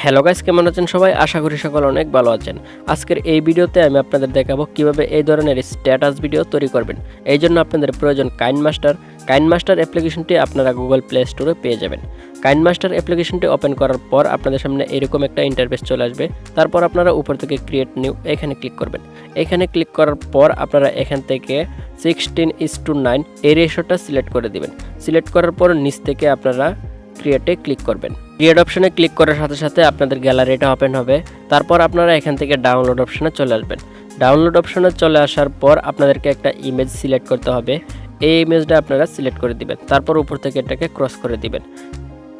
Hello guys, কেমন আছেন সবাই? আশা করি সকলে অনেক ভালো আছেন। আজকের এই ভিডিওতে আমি আপনাদের দেখাবো কিভাবে এই ধরনের স্ট্যাটাস ভিডিও তৈরি করবেন। এই জন্য আপনাদের প্রয়োজন কাইনমাস্টার অ্যাপ্লিকেশনটি আপনারা গুগল প্লে স্টোরে পেয়ে যাবেন। কাইনমাস্টার অ্যাপ্লিকেশনটি ওপেন করার পর আপনাদের সামনে এরকম একটা ইন্টারফেস চলে আসবে। তারপর আপনারা উপর থেকে ক্রিয়েট নিউ এখানে ক্লিক করবেন। এখানে ক্লিক করার পর আপনারা এখান থেকে 16:9 এই রেশিওটা সিলেক্ট করে দিবেন। সিলেক্ট করার পর নিচ থেকে আপনারা ক্রিয়েটে ক্লিক করবেন। ক্রিয়েট অপশনে ক্লিক করার সাথে সাথে আপনাদের গ্যালারিটা ওপেন হবে। তারপর আপনারা এখান থেকে ডাউনলোড অপশনে চলে আসবেন। ডাউনলোড অপশনে চলে আসার পর আপনাদেরকে একটা ইমেজ সিলেক্ট করতে হবে। এই ইমেজটা আপনারা সিলেক্ট করে দিবেন। তারপর উপর থেকে এটাকে ক্রস করে দিবেন।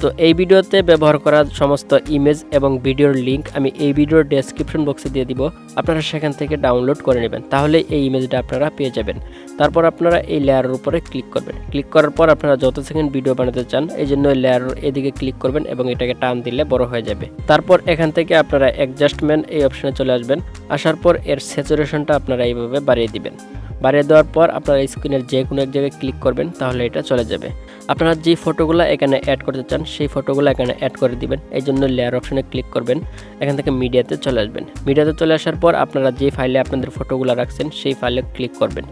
তো এই ভিডিওতে ব্যবহার করা সমস্ত ইমেজ এবং ভিডিওর লিঙ্ক আমি এই ভিডিওর ডেসক্রিপশন বক্সে দিয়ে দিব। আপনারা সেখান থেকে ডাউনলোড করে নেবেন, তাহলে এই ইমেজটা আপনারা পেয়ে যাবেন। তারপর আপনারা এই লেয়ারের উপরে ক্লিক করবেন। ক্লিক করার পর আপনারা যত সেকেন্ড ভিডিও বানাতে চান এই জন্য লেয়ারের এদিকে ক্লিক করবেন এবং এটাকে টান দিলে বড় হয়ে যাবে। তারপর এখান থেকে আপনারা অ্যাডজাস্টমেন্ট এই অপশনে চলে আসবেন। আসার পর এর স্যাচুরেশনটা আপনারা এইভাবে বাড়িয়ে দিবেন। বাড়িয়ে দেওয়ার পর আপনারা স্ক্রিনের যে কোনো এক জায়গায় ক্লিক করবেন, তাহলে এটা চলে যাবে। আপনারা যে ফটোগুলো এখানে অ্যাড করতে চান সেই ফটোগুলো এখানে অ্যাড করে দিবেন। এই জন্য লেয়ার অপশনে ক্লিক করবেন। এখান থেকে মিডিয়াতে চলে আসবেন। মিডিয়াতে চলে আসার পর আপনারা যে ফাইলে আপনাদের ফটোগুলো রাখছেন সেই ফাইলে ক্লিক করবেন।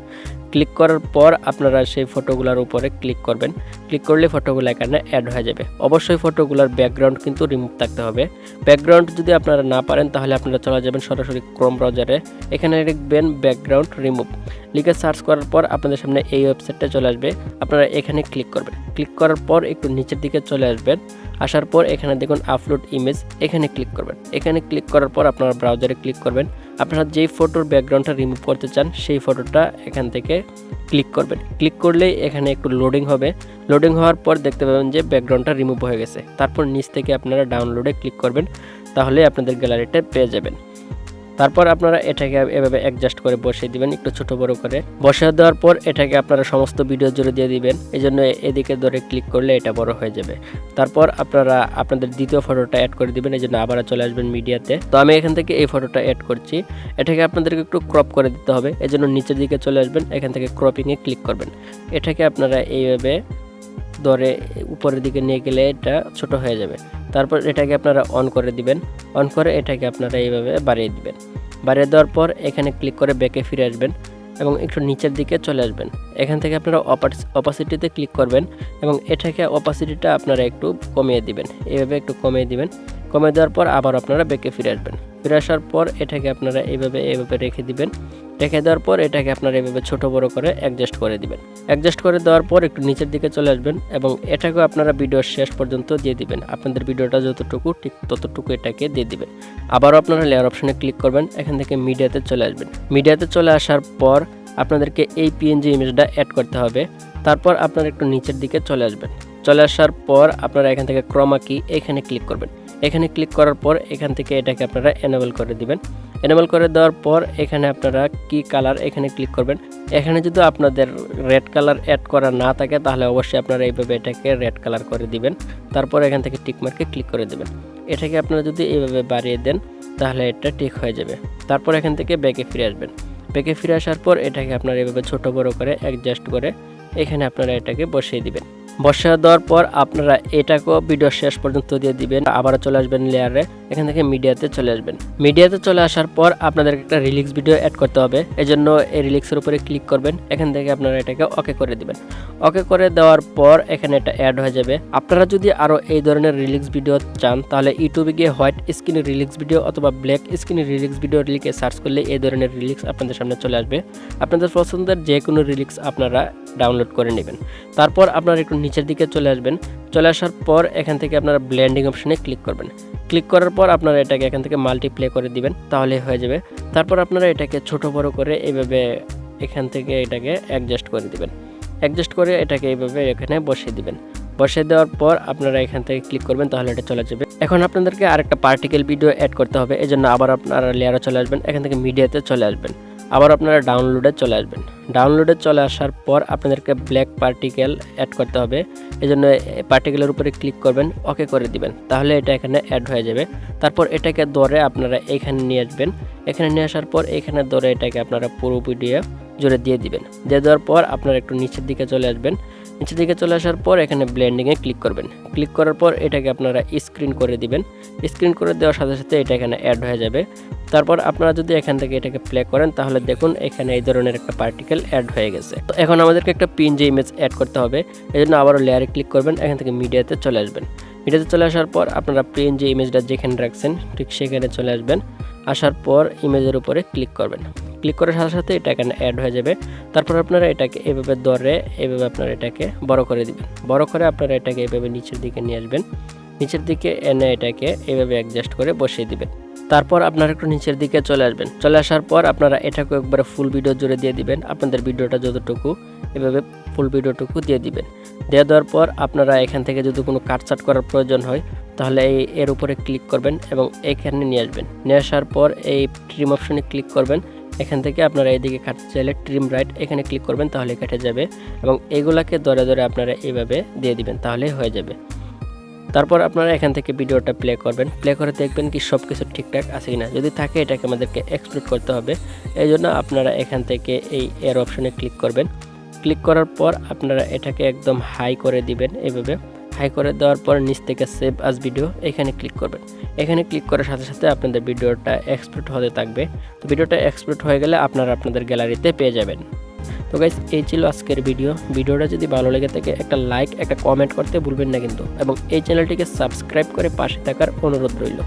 ক্লিক করার পর আপনারা সেই ফটোগুলোর উপরে ক্লিক করবেন। ক্লিক করলে ফটোগুলো এখানে অ্যাড হয়ে যাবে। অবশ্যই ফটোগুলোর ব্যাকগ্রাউন্ড কিন্তু রিমুভ থাকতে হবে। ব্যাকগ্রাউন্ড যদি আপনারা না পারেন তাহলে আপনারা চলে যাবেন সরাসরি ক্রোম ব্রাউজারে। এখানে লিখবেন ব্যাকগ্রাউন্ড রিমুভ, লিখে সার্চ করার পর আপনাদের সামনে এই ওয়েবসাইটটা চলে আসবে। আপনারা এখানে ক্লিক করবেন। ক্লিক করার পর একটু নিচের দিকে চলে আসবেন। আসার পর এখানে দেখুন আপলোড ইমেজ, এখানে ক্লিক করবেন। এখানে ক্লিক করার পর আপনারা ব্রাউজারে ক্লিক করবেন। আপনারা যেই ফটোর ব্যাকগ্রাউন্ডটা রিমুভ করতে চান সেই ফটোটা এখান থেকে ক্লিক করবেন। ক্লিক করলেই এখানে একটু লোডিং হবে। লোডিং হওয়ার পর দেখতে পাবেন যে ব্যাকগ্রাউন্ডটা রিমুভ হয়ে গেছে। তারপর নিচ থেকে আপনারা ডাউনলোডে ক্লিক করবেন, তাহলে আপনাদের গ্যালারিটা পেয়ে যাবেন। তারপর আপনারা এটাকে এভাবে অ্যাডজাস্ট করে বসিয়ে দিবেন, একটু ছোট বড় করে। বসিয়ে দেওয়ার পর এটাকে আপনারা সমস্ত ভিডিও জুড়ে দিয়ে দিবেন। এই জন্য এদিকে ধরে ক্লিক করলে এটা বড় হয়ে যাবে। তারপর আপনারা আপনাদের দ্বিতীয় ফটোটা অ্যাড করে দিবেন। এই জন্য আবার চলে আসবেন মিডিয়াতে। তো আমি এখান থেকে এই ফটোটা অ্যাড করছি। এটাকে আপনাদেরকে একটু ক্রপ করে দিতে হবে। এই জন্য নিচের দিকে চলে আসবেন। এখান থেকে ক্রপিংয়ে ক্লিক করবেন। এটাকে আপনারা এইভাবে ধরে উপরের দিকে নিয়ে গেলে এটা ছোট হয়ে যাবে। তারপর এটাকে আপনারা অন করে দিবেন। অন করে এটাকে আপনারা এইভাবে বাড়িয়ে দিবেন। বাড়িয়ে দেওয়ার পর এখানে ক্লিক করে ব্যাকে ফিরে আসবেন এবং একটু নিচের দিকে চলে আসবেন। এখান থেকে আপনারা অপাসিটিতে ক্লিক করবেন এবং এটাকে অপাসিটিটা আপনারা একটু কমিয়ে দিবেন। এইভাবে একটু কমিয়ে দিবেন। কমিয়ে দেওয়ার পর আবার আপনারা ব্যাকে ফিরে আসবেন। ফিরে আসার পর এটাকে আপনারা এইভাবে রেখে দিবেন। রেখে দেওয়ার পর এটাকে আপনারা এইভাবে ছোট বড় করে অ্যাডজাস্ট করে দিবেন। অ্যাডজাস্ট করে দেওয়ার পর একটু নিচের দিকে চলে আসবেন এবং এটাকেও আপনারা ভিডিওর শেষ পর্যন্ত দিয়ে দিবেন। আপনাদের ভিডিওটা যতটুকু ঠিক ততটুকু এটাকে দিয়ে দিবেন। আবারও আপনারা লেয়ার অপশনে ক্লিক করবেন। এখান থেকে মিডিয়াতে চলে আসবেন। মিডিয়াতে চলে আসার পর আপনাদেরকে এই পিএনজি ইমেজটা অ্যাড করতে হবে। তারপর আপনারা একটু নিচের দিকে চলে আসবেন। চলে আসার পর আপনারা এখান থেকে ক্রোমা কি এখানে ক্লিক করবেন। এখানে ক্লিক করার পর এখান থেকে এটাকে আপনারা এনেবল করে দিবেন। এনেবল করে দেওয়ার পর এখানে আপনারা কি কালার এখানে ক্লিক করবেন। এখানে যদি আপনাদের রেড কালার অ্যাড করা না থাকে তাহলে অবশ্যই আপনারা এইভাবে এটাকে রেড কালার করে দিবেন। তারপর এখান থেকে টিক মার্কে ক্লিক করে দেবেন। এটাকে আপনারা যদি এইভাবে বাড়িয়ে দেন তাহলে এটা ঠিক হয়ে যাবে। তারপর এখান থেকে ব্যাকে ফিরে আসবেন। ব্যাকে ফিরে আসার পর এটাকে আপনারা এইভাবে ছোট বড় করে অ্যাডজাস্ট করে এখানে আপনারা এটাকে বসিয়ে দিবেন। বসিয়ে দেওয়ার পর আপনারা এটাকেও ভিডিও শেষ পর্যন্ত দিয়ে দিবেন। আবার চলে আসবেন লেয়ারে। এখান থেকে মিডিয়াতে চলে আসবেন। মিডিয়াতে চলে আসার পর আপনাদেরকে একটা রিলিক্স ভিডিও অ্যাড করতে হবে। এজন্য এই রিলিক্সের উপরে ক্লিক করবেন। এখান থেকে আপনারা এটাকে ওকে করে দিবেন। ওকে করে দেওয়ার পর এখানে এটা অ্যাড হয়ে যাবে। আপনারা যদি আরও এই ধরনের রিলিক্স ভিডিও চান তাহলে ইউটিউবে গিয়ে হোয়াইট স্ক্রিন রিলিক্স ভিডিও অথবা ব্ল্যাক স্ক্রিন রিলিক্স ভিডিও লিখে সার্চ করলে এই ধরনের রিলিক্স আপনাদের সামনে চলে আসবে। আপনাদের পছন্দের যে কোনো রিলিক্স আপনারা ডাউনলোড করে নেবেন। তারপর আপনারা একটু নিচের দিকে চলে আসবেন। চলে আসার পর এখান থেকে আপনারা ব্লেন্ডিং অপশনে ক্লিক করবেন। ক্লিক করার পর আপনারা এটাকে এখান থেকে মাল্টিপ্লে করে দিবেন, তাহলে হয়ে যাবে। তারপর আপনারা এটাকে ছোট বড় করে এইভাবে এখান থেকে এটাকে অ্যাডজাস্ট করে দিবেন। অ্যাডজাস্ট করে এটাকে এইভাবে এখানে বসিয়ে দিবেন। বসিয়ে দেওয়ার পর আপনারা এখান থেকে ক্লিক করবেন, তাহলে এটা চলে যাবে। এখন আপনাদেরকে আরেকটা পার্টিকেল ভিডিও অ্যাড করতে হবে। এজন্য আবার আপনারা লেয়ারে চলে আসবেন। এখান থেকে মিডিয়াতে চলে আসবেন। আবার আপনারা ডাউনলোডে চলে আসবেন। ডাউনলোডে চলে আসার পর আপনাদেরকে ব্ল্যাক পার্টিকেল অ্যাড করতে হবে। এজন্য পার্টিকেলের উপরে ক্লিক করবেন, ওকে করে দিবেন, তাহলে এটা এখানে অ্যাড হয়ে যাবে। তারপর এটাকে ধরে আপনারা এখানে নিয়ে আসবেন। এখানে নিয়ে আসার পর এখানে ধরে এটাকে আপনারা পুরো ভিডিও জুড়ে দিয়ে দিবেন। দিয়ে দেওয়ার পর আপনারা একটু নিচের দিকে চলে আসবেন। নিচের দিকে চলে আসার পর এখানে ব্লেন্ডিংয়ে ক্লিক করবেন। ক্লিক করার পর এটাকে আপনারা স্ক্রিন করে দিবেন। স্ক্রিন করে দেওয়ার সাথে সাথে এটা এখানে অ্যাড হয়ে যাবে। তারপর আপনারা যদি এখান থেকে এটাকে প্লে করেন তাহলে দেখুন এখানে এই ধরনের একটা পার্টিকেল অ্যাড হয়ে গেছে। তো এখন আমাদেরকে একটা পিএনজি ইমেজ অ্যাড করতে হবে। এই জন্য আবারও লেয়ারে ক্লিক করবেন, এখান থেকে মিডিয়াতে চলে আসবেন। মিডিয়াতে চলে আসার পর আপনারা পিএনজি ইমেজটা যেখানে রাখছেন ঠিক সেখানে চলে আসবেন। আসার পর ইমেজের উপরে ক্লিক করবেন। ক্লিক করার সাথে সাথে এটা এখানে অ্যাড হয়ে যাবে। তারপর আপনারা এটাকে এভাবে ধরে এভাবে আপনারা এটাকে বড় করে দিবেন। বড় করে আপনারা এটাকে এভাবে নিচের দিকে নিয়ে আসবেন। নিচের দিকে এনে এটাকে এভাবে অ্যাডজাস্ট করে বসিয়ে দিবেন। তারপর আপনারা একটু নিচের দিকে চলে আসবেন। চলে আসার পর আপনারা এটাকে একবারে ফুল ভিডিও জুড়ে দিয়ে দিবেন। আপনাদের ভিডিওটা যতটুকু এভাবে ফুল ভিডিওটুকু দিয়ে দিবেন। দিয়ে দেওয়ার পর আপনারা এখান থেকে যদি কোনো কাটছাট করার প্রয়োজন হয় তাহলে এর উপরে ক্লিক করবেন এবং এখানে নিয়ে আসবেন। নিয়ে আসার পর এই ট্রিম অপশনে ক্লিক করবেন। এখান থেকে আপনারা এইদিকে কাটতে চাইলে ট্রিম রাইট এখানে ক্লিক করবেন, তাহলে কেটে যাবে এবং এগুলাকে ধরে ধরে আপনারা এইভাবে দিয়ে দিবেন, তাহলেই হয়ে যাবে। তারপর আপনারা এখান থেকে ভিডিওটা প্লে করবেন। প্লে করে দেখবেন কি সব কিছু ঠিকঠাক আছে কিনা। যদি থাকে এটাকে আমাদেরকে এক্সপোর্ট করতে হবে। এই জন্য আপনারা এখান থেকে এই এর অপশনে ক্লিক করবেন। ক্লিক করার পর আপনারা এটাকে একদম হাই করে দিবেন। এভাবে হাই করে দেওয়ার পর নিচ থেকে সেভ আজ ভিডিও এখানে ক্লিক করবেন। এখানে ক্লিক করার সাথে সাথে আপনাদের ভিডিওটা এক্সপোর্ট হতে থাকবে। তো ভিডিওটা এক্সপোর্ট হয়ে গেলে আপনারা আপনাদের গ্যালারিতে পেয়ে যাবেন। তো গাইস, এই ছিল আজকের ভিডিওটা যদি ভালো লেগে থাকে একটা লাইক একটা কমেন্ট করতে ভুলবেন না কিন্তু, এবং এই চ্যানেলটিকে সাবস্ক্রাইব করে পাশে থাকার অনুরোধ রইল।